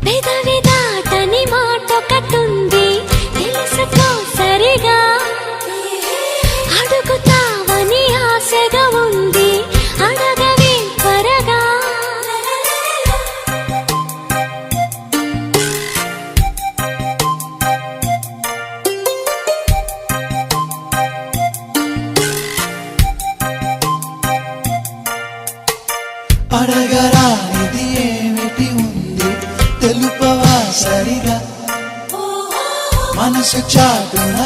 పెదవి దాటని మాటొకటుంది తెలుసుకో సరిగా, అడుగుతావని ఆశగా ఉంది అడగవే త్వరగా. అడగరానిది ఏమిటి ఉంది తెలుపవా సరిగా, మనసు చాటున